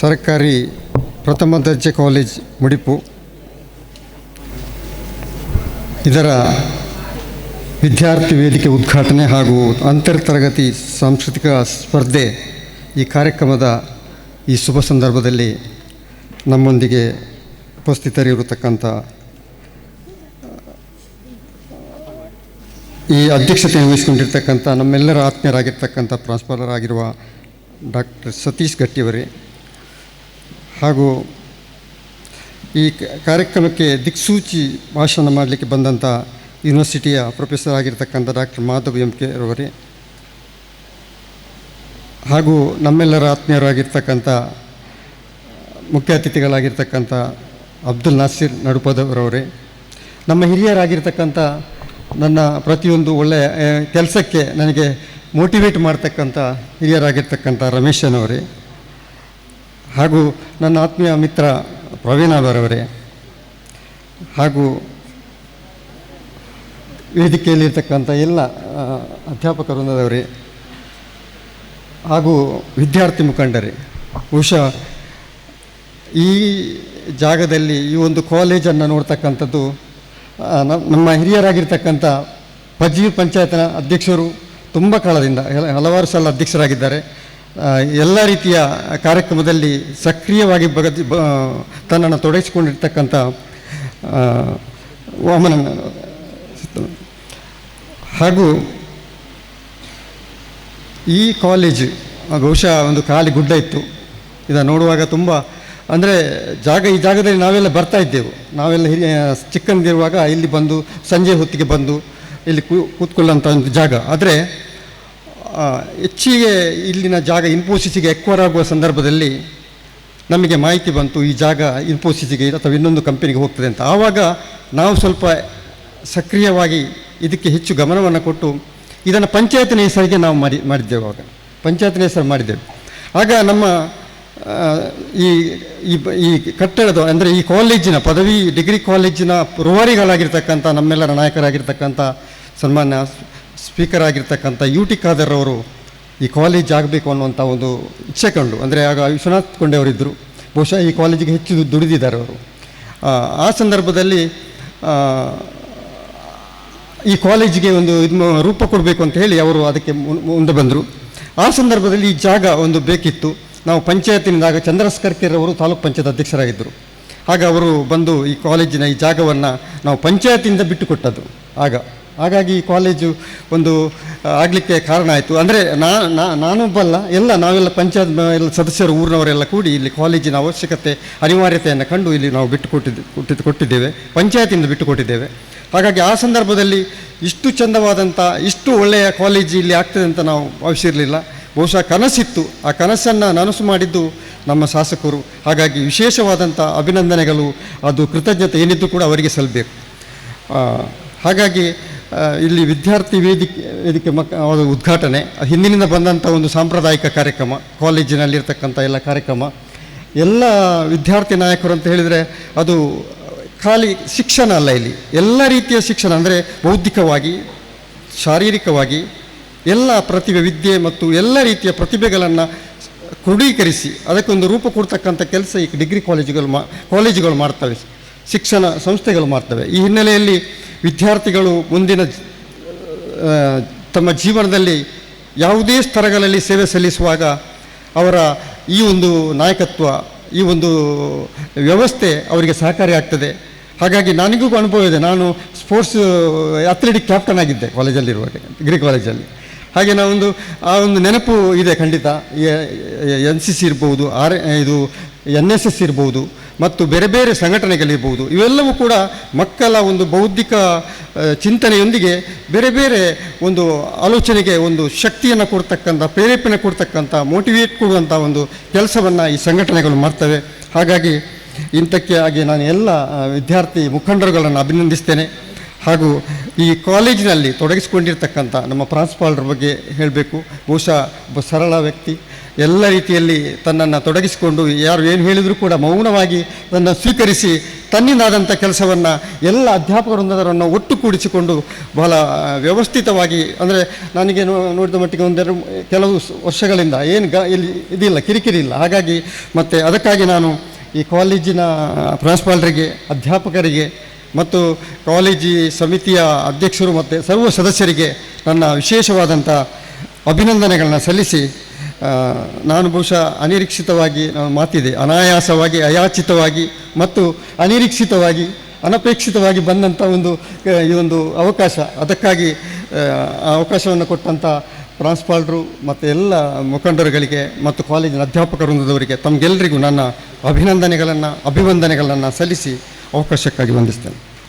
ಸರ್ಕಾರಿ ಪ್ರಥಮ ದರ್ಜೆ ಕಾಲೇಜ್ ಮುಡಿಪು ಇದರ ವಿದ್ಯಾರ್ಥಿ ವೇದಿಕೆ ಉದ್ಘಾಟನೆ ಹಾಗೂ ಅಂತರ್ತರಗತಿ ಸಾಂಸ್ಕೃತಿಕ ಸ್ಪರ್ಧೆ ಈ ಕಾರ್ಯಕ್ರಮದ ಈ ಶುಭ ಸಂದರ್ಭದಲ್ಲಿ ನಮ್ಮೊಂದಿಗೆ ಉಪಸ್ಥಿತರಿರತಕ್ಕಂಥ ಈ ಅಧ್ಯಕ್ಷತೆಯನ್ನು ವಹಿಸಿಕೊಂಡಿರ್ತಕ್ಕಂಥ ನಮ್ಮೆಲ್ಲರ ಆತ್ಮೀಯರಾಗಿರ್ತಕ್ಕಂಥ ಪ್ರಾಂಶುಪಾಲರ್ ಆಗಿರುವ ಡಾಕ್ಟರ್ ಸತೀಶ್ ಗಟ್ಟಿಯವರೇ ಹಾಗೂ ಈ ಕಾರ್ಯಕ್ರಮಕ್ಕೆ ದಿಕ್ಸೂಚಿ ಭಾಷಣ ಮಾಡಲಿಕ್ಕೆ ಬಂದಂಥ ಯೂನಿವರ್ಸಿಟಿಯ ಪ್ರೊಫೆಸರ್ ಆಗಿರ್ತಕ್ಕಂಥ ಡಾಕ್ಟರ್ ಮಾಧವ್ ಎಂ ಕೆ ರವರೇ ಹಾಗೂ ನಮ್ಮೆಲ್ಲರ ಆತ್ಮೀಯರಾಗಿರ್ತಕ್ಕಂಥ ಮುಖ್ಯ ಅತಿಥಿಗಳಾಗಿರ್ತಕ್ಕಂಥ ಅಬ್ದುಲ್ ನಾಸಿರ್ ನಡುಪದವರವರೇ, ನಮ್ಮ ಹಿರಿಯರಾಗಿರ್ತಕ್ಕಂಥ ನನ್ನ ಪ್ರತಿಯೊಂದು ಒಳ್ಳೆಯ ಕೆಲಸಕ್ಕೆ ನನಗೆ ಮೋಟಿವೇಟ್ ಮಾಡ್ತಕ್ಕಂಥ ಹಿರಿಯರಾಗಿರ್ತಕ್ಕಂಥ ರಮೇಶನವರೇ ಹಾಗೂ ನನ್ನ ಆತ್ಮೀಯ ಮಿತ್ರ ಪ್ರವೀಣ್ ಅವರವರೇ ಹಾಗೂ ವೇದಿಕೆಯಲ್ಲಿರ್ತಕ್ಕಂಥ ಎಲ್ಲ ಅಧ್ಯಾಪಕ ವೃಂದದವರೇ ಹಾಗೂ ವಿದ್ಯಾರ್ಥಿ ಮುಖಂಡರೇ, ಬಹುಶಃ ಈ ಜಾಗದಲ್ಲಿ ಈ ಒಂದು ಕಾಲೇಜನ್ನು ನೋಡ್ತಕ್ಕಂಥದ್ದು ನಮ್ಮ ಹಿರಿಯರಾಗಿರ್ತಕ್ಕಂಥ ಪಜ್ಜಿ ಪಂಚಾಯತ್ನ ಅಧ್ಯಕ್ಷರು ತುಂಬ ಕಾಲದಿಂದ ಹಲವಾರು ಸಲ ಅಧ್ಯಕ್ಷರಾಗಿದ್ದಾರೆ. ಎಲ್ಲ ರೀತಿಯ ಕಾರ್ಯಕ್ರಮದಲ್ಲಿ ಸಕ್ರಿಯವಾಗಿ ತನ್ನನ್ನು ತೊಡಗಿಸಿಕೊಂಡಿರ್ತಕ್ಕಂಥ ವಾಮನ ಹಾಗೂ ಈ ಕಾಲೇಜು ಬಹುಶಃ ಒಂದು ಖಾಲಿ ಗುಡ್ಡ ಇತ್ತು. ಇದನ್ನು ನೋಡುವಾಗ ತುಂಬ ಅಂದರೆ ಈ ಜಾಗದಲ್ಲಿ ನಾವೆಲ್ಲ ಬರ್ತಾ ಇದ್ದೆವು. ನಾವೆಲ್ಲ ಚಿಕ್ಕಂದಿರುವಾಗ ಇಲ್ಲಿ ಬಂದು ಸಂಜೆ ಹೊತ್ತಿಗೆ ಬಂದು ಇಲ್ಲಿ ಕೂತ್ಕೊಳ್ಳೋಂಥ ಒಂದು ಜಾಗ. ಆದರೆ ಹೆಚ್ಚಿಗೆ ಇಲ್ಲಿನ ಜಾಗ ಇನ್ಫೋಸಿಸ್ಗೆ ಎಕ್ವೈರ್ ಆಗುವ ಸಂದರ್ಭದಲ್ಲಿ ನಮಗೆ ಮಾಹಿತಿ ಬಂತು ಈ ಜಾಗ ಇನ್ಫೋಸಿಸ್ಗೆ ಅಥವಾ ಇನ್ನೊಂದು ಕಂಪನಿಗೆ ಹೋಗ್ತದೆ ಅಂತ. ಆವಾಗ ನಾವು ಸ್ವಲ್ಪ ಸಕ್ರಿಯವಾಗಿ ಇದಕ್ಕೆ ಹೆಚ್ಚು ಗಮನವನ್ನು ಕೊಟ್ಟು ಇದನ್ನು ಪಂಚಾಯತಿನ ಹೆಸರಿಗೆ ನಾವು ಮಾಡಿದ್ದೆವು. ಆವಾಗ ಪಂಚಾಯತಿನ ಹೆಸರು ಮಾಡಿದ್ದೆವು. ಆಗ ನಮ್ಮ ಈ ಕಟ್ಟಡದ ಅಂದರೆ ಈ ಕಾಲೇಜಿನ ಪದವಿ ಡಿಗ್ರಿ ಕಾಲೇಜಿನ ರೂವಾರಿಗಳಾಗಿರ್ತಕ್ಕಂಥ ನಮ್ಮೆಲ್ಲರ ನಾಯಕರಾಗಿರ್ತಕ್ಕಂಥ ಸನ್ಮಾನ್ಯ ಸ್ಪೀಕರ್ ಆಗಿರ್ತಕ್ಕಂಥ UT ಖಾದರ್ ಅವರು ಈ ಕಾಲೇಜ್ ಆಗಬೇಕು ಅನ್ನುವಂಥ ಒಂದು ಇಚ್ಛೆ ಕಂಡು, ಅಂದರೆ ಆಗ ವಿಶ್ವನಾಥ್ ಕೊಂಡೆಯವರಿದ್ದರು, ಬಹುಶಃ ಈ ಕಾಲೇಜಿಗೆ ಹೆಚ್ಚು ದುಡಿದಿದ್ದಾರೆ ಅವರು. ಆ ಸಂದರ್ಭದಲ್ಲಿ ಈ ಕಾಲೇಜಿಗೆ ಒಂದು ರೂಪ ಕೊಡಬೇಕು ಅಂತ ಹೇಳಿ ಅವರು ಅದಕ್ಕೆ ಮುಂದೆ ಬಂದರು. ಆ ಸಂದರ್ಭದಲ್ಲಿ ಈ ಜಾಗ ಒಂದು ಬೇಕಿತ್ತು. ನಾವು ಪಂಚಾಯತಿನಿಂದಾಗ ಚಂದ್ರಸ್ ಕರ್ಕೇರ್ ಅವರು ತಾಲೂಕು ಪಂಚಾಯತ್ ಅಧ್ಯಕ್ಷರಾಗಿದ್ದರು. ಆಗ ಅವರು ಬಂದು ಈ ಕಾಲೇಜಿನ ಈ ಜಾಗವನ್ನು ನಾವು ಪಂಚಾಯತಿಯಿಂದ ಬಿಟ್ಟುಕೊಟ್ಟದ್ದು. ಹಾಗಾಗಿ ಈ ಕಾಲೇಜು ಒಂದು ಆಗಲಿಕ್ಕೆ ಕಾರಣ ಆಯಿತು. ಅಂದರೆ ನಾನೊಬ್ಬಲ್ಲ, ನಾವೆಲ್ಲ ಪಂಚಾಯತ್ ಎಲ್ಲ ಸದಸ್ಯರು ಊರಿನವರೆಲ್ಲ ಕೂಡಿ ಇಲ್ಲಿ ಕಾಲೇಜಿನ ಅವಶ್ಯಕತೆ ಅನಿವಾರ್ಯತೆಯನ್ನು ಕಂಡು ಇಲ್ಲಿ ನಾವು ಕೊಟ್ಟಿದ್ದೇವೆ, ಪಂಚಾಯತಿಯಿಂದ ಬಿಟ್ಟುಕೊಟ್ಟಿದ್ದೇವೆ. ಹಾಗಾಗಿ ಆ ಸಂದರ್ಭದಲ್ಲಿ ಇಷ್ಟು ಚಂದವಾದಂಥ ಇಷ್ಟು ಒಳ್ಳೆಯ ಕಾಲೇಜು ಇಲ್ಲಿ ಆಗ್ತದೆ ಅಂತ ನಾವು ಭಾವಿಸಿರಲಿಲ್ಲ. ಬಹುಶಃ ಕನಸಿತ್ತು. ಆ ಕನಸನ್ನು ನನಸು ಮಾಡಿದ್ದು ನಮ್ಮ ಶಾಸಕರು. ಹಾಗಾಗಿ ವಿಶೇಷವಾದಂಥ ಅಭಿನಂದನೆಗಳು, ಅದು ಕೃತಜ್ಞತೆ ಏನಿದ್ದು ಕೂಡ ಅವರಿಗೆ ಸಲ್ಲಬೇಕು. ಹಾಗಾಗಿ ಇಲ್ಲಿ ವಿದ್ಯಾರ್ಥಿ ವೇದಿಕೆ ಉದ್ಘಾಟನೆ ಹಿಂದಿನಿಂದ ಬಂದಂಥ ಒಂದು ಸಾಂಪ್ರದಾಯಿಕ ಕಾರ್ಯಕ್ರಮ, ಕಾಲೇಜಿನಲ್ಲಿರ್ತಕ್ಕಂಥ ಎಲ್ಲ ಕಾರ್ಯಕ್ರಮ, ಎಲ್ಲ ವಿದ್ಯಾರ್ಥಿ ನಾಯಕರು ಅಂತ ಹೇಳಿದರೆ ಅದು ಖಾಲಿ ಶಿಕ್ಷಣ ಅಲ್ಲ, ಇಲ್ಲಿ ಎಲ್ಲ ರೀತಿಯ ಶಿಕ್ಷಣ ಅಂದರೆ ಬೌದ್ಧಿಕವಾಗಿ, ಶಾರೀರಿಕವಾಗಿ ಎಲ್ಲ ಪ್ರತಿಭೆ, ವಿದ್ಯೆ ಮತ್ತು ಎಲ್ಲ ರೀತಿಯ ಪ್ರತಿಭೆಗಳನ್ನು ಕ್ರೋಢೀಕರಿಸಿ ಅದಕ್ಕೊಂದು ರೂಪ ಕೊಡ್ತಕ್ಕಂಥ ಕೆಲಸ ಈ ಡಿಗ್ರಿ ಕಾಲೇಜುಗಳು ಮಾಡ್ತವೆ, ಶಿಕ್ಷಣ ಸಂಸ್ಥೆಗಳು ಮಾಡ್ತವೆ. ಈ ಹಿನ್ನೆಲೆಯಲ್ಲಿ ವಿದ್ಯಾರ್ಥಿಗಳು ಮುಂದಿನ ತಮ್ಮ ಜೀವನದಲ್ಲಿ ಯಾವುದೇ ಸ್ತರಗಳಲ್ಲಿ ಸೇವೆ ಸಲ್ಲಿಸುವಾಗ ಅವರ ಈ ಒಂದು ನಾಯಕತ್ವ, ಈ ಒಂದು ವ್ಯವಸ್ಥೆ ಅವರಿಗೆ ಸಹಕಾರಿಯಾಗ್ತದೆ. ಹಾಗಾಗಿ ನನಗೂ ಅನುಭವ ಇದೆ. ನಾನು ಸ್ಪೋರ್ಟ್ಸ್ ಅಥ್ಲೆಟಿಕ್ ಕ್ಯಾಪ್ಟನ್ ಆಗಿದ್ದೆ ಕಾಲೇಜಲ್ಲಿರುವಾಗ, ಡಿಗ್ರಿ ಕಾಲೇಜಲ್ಲಿ. ಹಾಗೆ ಆ ಒಂದು ನೆನಪು ಇದೆ ಖಂಡಿತ. NCC ಇರ್ಬೋದು, NSS ಇರ್ಬೋದು ಮತ್ತು ಬೇರೆ ಬೇರೆ ಸಂಘಟನೆಗಳಿರ್ಬೋದು. ಇವೆಲ್ಲವೂ ಕೂಡ ಮಕ್ಕಳ ಒಂದು ಬೌದ್ಧಿಕ ಚಿಂತನೆಯೊಂದಿಗೆ ಬೇರೆ ಬೇರೆ ಒಂದು ಆಲೋಚನೆಗೆ ಒಂದು ಶಕ್ತಿಯನ್ನು ಕೊಡ್ತಕ್ಕಂಥ, ಪ್ರೇರೇಪಣೆ ಕೊಡ್ತಕ್ಕಂಥ, ಮೋಟಿವೇಟ್ ಕೊಡುವಂಥ ಒಂದು ಕೆಲಸವನ್ನು ಈ ಸಂಘಟನೆಗಳು ಮಾಡ್ತವೆ. ಹಾಗಾಗಿ ಇಂಥಕ್ಕೆ ಆಗಿ ನಾನು ಎಲ್ಲ ವಿದ್ಯಾರ್ಥಿ ಮುಖಂಡರುಗಳನ್ನು ಅಭಿನಂದಿಸ್ತೇನೆ. ಹಾಗೂ ಈ ಕಾಲೇಜಿನಲ್ಲಿ ತೊಡಗಿಸಿಕೊಂಡಿರ್ತಕ್ಕಂಥ ನಮ್ಮ ಪ್ರಾಂಶುಪಾಲರ ಬಗ್ಗೆ ಹೇಳಬೇಕು. ಬಹುಶಃ ಒಬ್ಬ ಸರಳ ವ್ಯಕ್ತಿ, ಎಲ್ಲ ರೀತಿಯಲ್ಲಿ ತನ್ನನ್ನು ತೊಡಗಿಸಿಕೊಂಡು ಯಾರು ಏನು ಹೇಳಿದರೂ ಕೂಡ ಮೌನವಾಗಿ ಅದನ್ನು ಸ್ವೀಕರಿಸಿ ತನ್ನಿಂದಾದಂಥ ಕೆಲಸವನ್ನು ಎಲ್ಲ ಅಧ್ಯಾಪಕ ವೃಂದದವರನ್ನು ಒಟ್ಟುಗೂಡಿಸಿಕೊಂಡು ಬಹಳ ವ್ಯವಸ್ಥಿತವಾಗಿ, ಅಂದರೆ ನನಗೆ ನೋಡಿದ ಮಟ್ಟಿಗೆ ಒಂದೆರಡು ಕೆಲವು ವರ್ಷಗಳಿಂದ ಏನು ಇಲ್ಲಿ ಇದಿಲ್ಲ, ಕಿರಿಕಿರಿ ಇಲ್ಲ. ಹಾಗಾಗಿ ಮತ್ತು ಅದಕ್ಕಾಗಿ ನಾನು ಈ ಕಾಲೇಜಿನ ಪ್ರಿನ್ಸಿಪಾಲರಿಗೆ, ಅಧ್ಯಾಪಕರಿಗೆ ಮತ್ತು ಕಾಲೇಜಿ ಸಮಿತಿಯ ಅಧ್ಯಕ್ಷರು ಮತ್ತು ಸರ್ವ ಸದಸ್ಯರಿಗೆ ನನ್ನ ವಿಶೇಷವಾದಂಥ ಅಭಿನಂದನೆಗಳನ್ನು ಸಲ್ಲಿಸಿ, ನಾನು ಬಹುಶಃ ಅನಿರೀಕ್ಷಿತವಾಗಿ ಮಾತಿದೆ, ಅನಾಯಾಸವಾಗಿ, ಅಯಾಚಿತವಾಗಿ ಮತ್ತು ಅನಿರೀಕ್ಷಿತವಾಗಿ, ಅನಪೇಕ್ಷಿತವಾಗಿ ಬಂದಂಥ ಈ ಒಂದು ಅವಕಾಶ, ಅದಕ್ಕಾಗಿ ಆ ಅವಕಾಶವನ್ನು ಕೊಟ್ಟಂಥ ಪ್ರಾಂಶುಪಾಲರು ಮತ್ತು ಎಲ್ಲ ಮುಖಂಡರುಗಳಿಗೆ ಮತ್ತು ಕಾಲೇಜಿನ ಅಧ್ಯಾಪಕ ವೃಂದದವರಿಗೆ ತಮಗೆಲ್ಲರಿಗೂ ನನ್ನ ಅಭಿವಂದನೆಗಳನ್ನು ಸಲ್ಲಿಸಿ ಅವಕಾಶಕ್ಕಾಗಿ ವಂದಿಸ್ತೇನೆ.